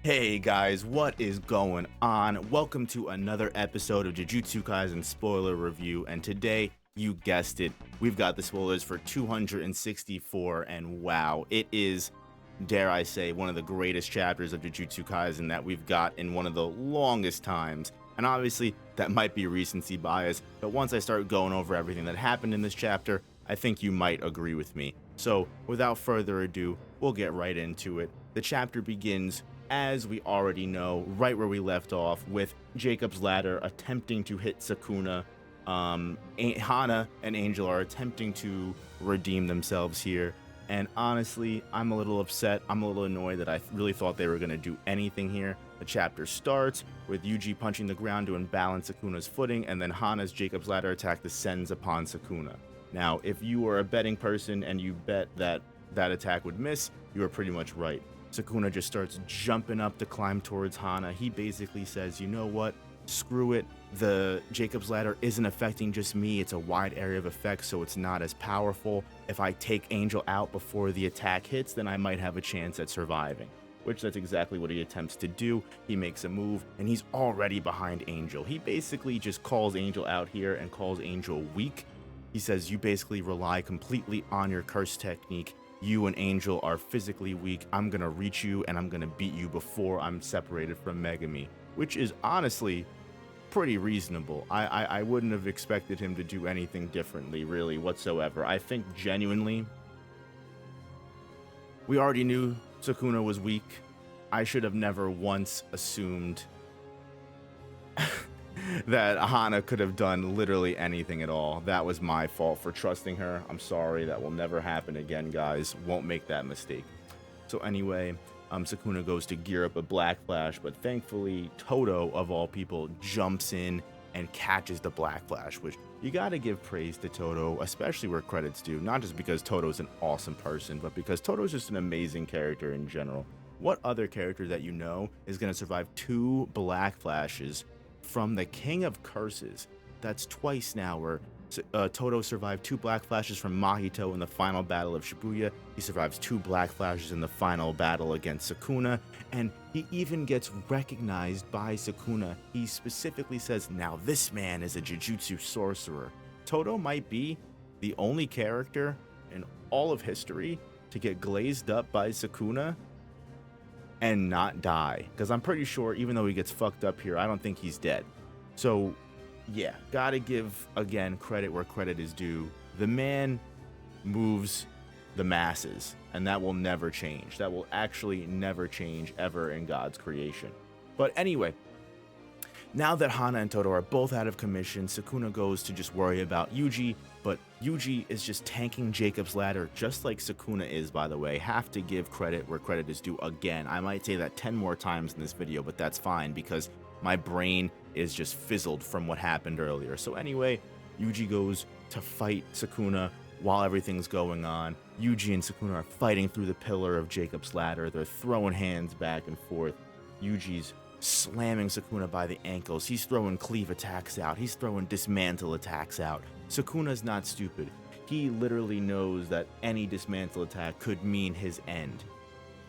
Hey guys, what is going on? Welcome to another episode of Jujutsu Kaisen spoiler review, and today, you guessed it, we've got the spoilers for 264, and wow, it is, dare I say, one of the greatest chapters of Jujutsu Kaisen that we've got in one of the longest times. And obviously, that might be recency bias, but once I start going over everything that happened in this chapter, I think you might agree with me. So, without further ado, we'll get right into it. The chapter begins, as we already know, right where we left off, with Jacob's Ladder attempting to hit Sakuna. Hana and Angel are attempting to redeem themselves here. And honestly, I'm a little upset. I'm a little annoyed that I really thought they were going to do anything here. The chapter starts with Yuji punching the ground to unbalance Sakuna's footing, and then Hana's Jacob's Ladder attack descends upon Sakuna. Now, if you were a betting person and you bet that that attack would miss, you were pretty much right. Sakuna just starts jumping up to climb towards Hana. He basically says, you know what? Screw it. The Jacob's Ladder isn't affecting just me. It's a wide area of effect, so it's not as powerful. If I take Angel out before the attack hits, then I might have a chance at surviving. Which that's exactly what he attempts to do. He makes a move, and he's already behind Angel. He basically just calls Angel out here and calls Angel weak. He says, you basically rely completely on your curse technique. You and Angel are physically weak. I'm gonna reach you and I'm gonna beat you before I'm separated from Megami, which is honestly pretty reasonable. I wouldn't have expected him to do anything differently, really, whatsoever. I think genuinely, we already knew Sakuna was weak. I should have never once assumed that Hana could have done literally anything at all. That was my fault for trusting her. I'm sorry. That will never happen again, guys. Won't make that mistake. So anyway, Sakuna goes to gear up a Black Flash, but thankfully Toto, of all people, jumps in and catches the Black Flash, which you gotta give praise to Toto, especially where credit's due. Not just because Toto's an awesome person, but because Toto's just an amazing character in general. What other character that you know is gonna survive 2 Black Flashes from the King of Curses? That's twice now where Toto survived 2 Black Flashes from Mahito in the final battle of Shibuya. He survives 2 Black Flashes in the final battle against Sakuna, and he even gets recognized by Sakuna. He specifically says, now this man is a Jujutsu sorcerer. Toto might be the only character in all of history to get glazed up by Sakuna and not die, because I'm pretty sure even though he gets fucked up here, I don't think he's dead. So yeah, gotta give again credit where credit is due. The man moves the masses, and that will never change. That will actually never change ever in God's creation. But anyway, now that Hana and Toto are both out of commission, Sakuna goes to just worry about Yuji, but Yuji is just tanking Jacob's Ladder, just like Sakuna is, by the way. Have to give credit where credit is due again. I might say that 10 more times in this video, but that's fine because my brain is just fizzled from what happened earlier. So anyway, Yuji goes to fight Sakuna while everything's going on. Yuji and Sakuna are fighting through the pillar of Jacob's Ladder. They're throwing hands back and forth. Yuji's slamming Sakuna by the ankles. He's throwing cleave attacks out. He's throwing dismantle attacks out. Sakuna's not stupid. He literally knows that any dismantle attack could mean his end.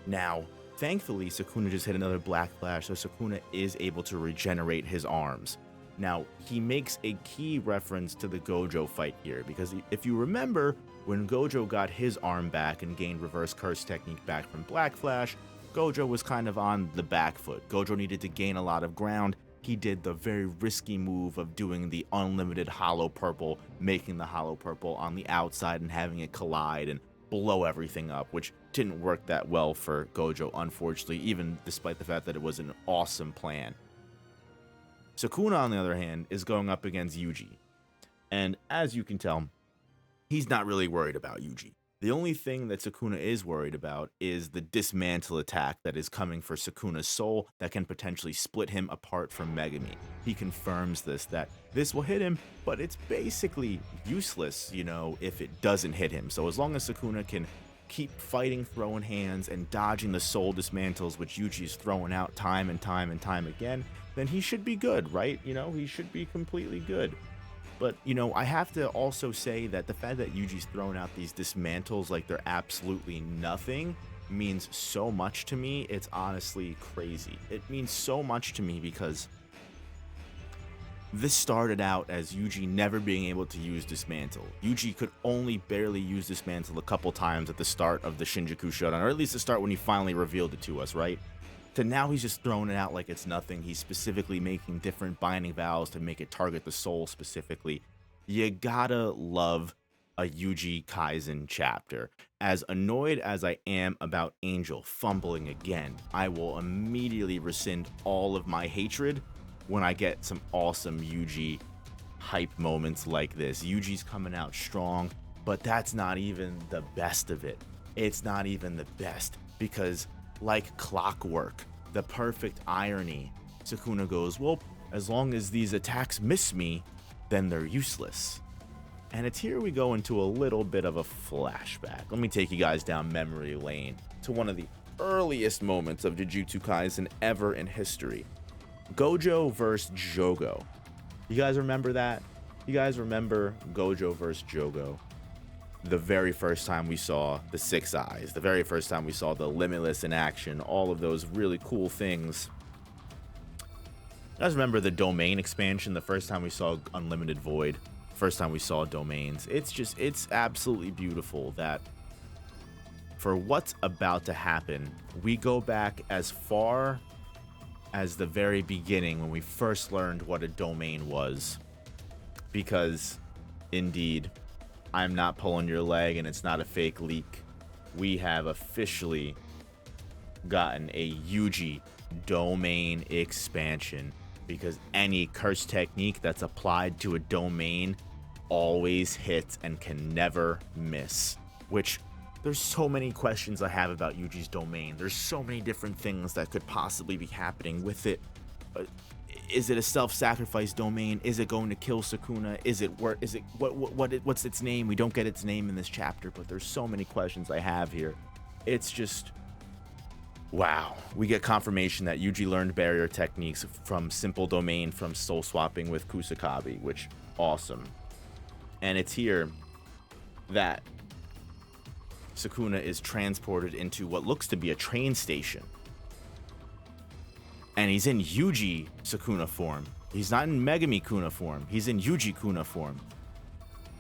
Now, thankfully, Sakuna just hit another Black Flash, so Sakuna is able to regenerate his arms. Now, he makes a key reference to the Gojo fight here, because if you remember, when Gojo got his arm back and gained reverse curse technique back from Black Flash, Gojo was kind of on the back foot. Gojo needed to gain a lot of ground. He did the very risky move of doing the unlimited hollow purple, making the hollow purple on the outside and having it collide and blow everything up, which didn't work that well for Gojo, unfortunately, even despite the fact that it was an awesome plan. Sakuna, on the other hand, is going up against Yuji. And as you can tell, he's not really worried about Yuji. The only thing that Sakuna is worried about is the dismantle attack that is coming for Sakuna's soul that can potentially split him apart from Megami. He confirms that this will hit him, but it's basically useless, if it doesn't hit him. So as long as Sakuna can keep fighting, throwing hands, and dodging the soul dismantles, which Yuji is throwing out time and time and time again, then he should be good, right? He should be completely good. But, I have to also say that the fact that Yuji's throwing out these dismantles like they're absolutely nothing means so much to me. It's honestly crazy. It means so much to me because this started out as Yuji never being able to use Dismantle. Yuji could only barely use Dismantle a couple times at the start of the Shinjuku Showdown, or at least the start when he finally revealed it to us, right? To now he's just throwing it out like it's nothing. He's specifically making different binding vows to make it target the soul specifically. You gotta love a Yuji Kaisen chapter. As annoyed as I am about Angel fumbling again, I will immediately rescind all of my hatred when I get some awesome Yuji hype moments like this. Yuji's coming out strong, but that's not even the best of it. It's not even the best because, like clockwork, the perfect irony, Sakuna goes, well, as long as these attacks miss me, then they're useless. And it's here we go into a little bit of a flashback. Let me take you guys down memory lane to one of the earliest moments of Jujutsu Kaisen ever in history. Gojo versus Jogo. You guys remember that? You guys remember Gojo versus Jogo? The very first time we saw the Six Eyes, the very first time we saw the Limitless in action, all of those really cool things. You guys remember the Domain expansion, the first time we saw Unlimited Void, first time we saw Domains. It's absolutely beautiful that for what's about to happen, we go back as far as the very beginning when we first learned what a domain was. Because, indeed, I'm not pulling your leg and it's not a fake leak. We have officially gotten a Yuji domain expansion. Because any curse technique that's applied to a domain always hits and can never miss. Which, there's so many questions I have about Yuji's domain. There's so many different things that could possibly be happening with it. Is it a self-sacrifice domain? Is it going to kill Sakuna? What's its name? We don't get its name in this chapter, but there's so many questions I have here. It's just, wow. We get confirmation that Yuji learned barrier techniques from simple domain from soul swapping with Kusakabe, which awesome. And it's here that Sakuna is transported into what looks to be a train station. And he's in Yuji Sakuna form. He's not in Megami Kuna form. He's in Yuji Kuna form.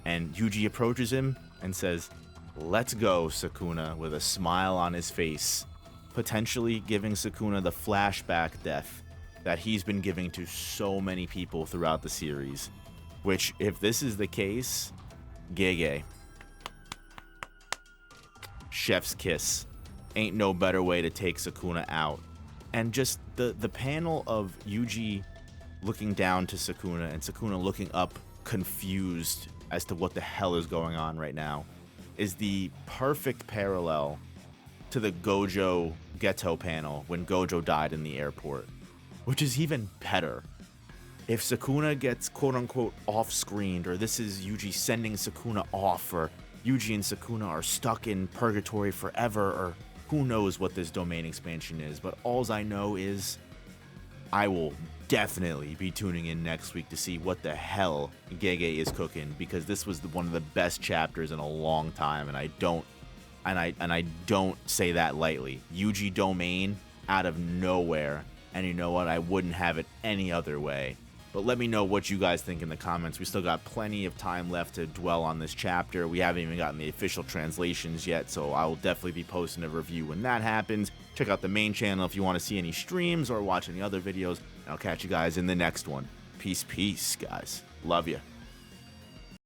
And Yuji approaches him and says, "Let's go, Sakuna," with a smile on his face, potentially giving Sakuna the flashback death that he's been giving to so many people throughout the series. Which, if this is the case, Gege. Chef's kiss. Ain't no better way to take Sakuna out. And just the panel of Yuji looking down to Sakuna and Sakuna looking up confused as to what the hell is going on right now is the perfect parallel to the Gojo Ghetto panel when Gojo died in the airport, which is even better. If Sakuna gets quote-unquote off-screened, or this is Yuji sending Sakuna off, or Yuji and Sakuna are stuck in purgatory forever, or who knows what this domain expansion is, but alls I know is I will definitely be tuning in next week to see what the hell Gege is cooking, because this was one of the best chapters in a long time, and I don't say that lightly. Yuji domain out of nowhere, and you know what? I wouldn't have it any other way. But let me know what you guys think in the comments. We still got plenty of time left to dwell on this chapter. We haven't even gotten the official translations yet, so I will definitely be posting a review when that happens. Check out the main channel if you want to see any streams or watch any other videos, and I'll catch you guys in the next one. Peace, guys. Love ya.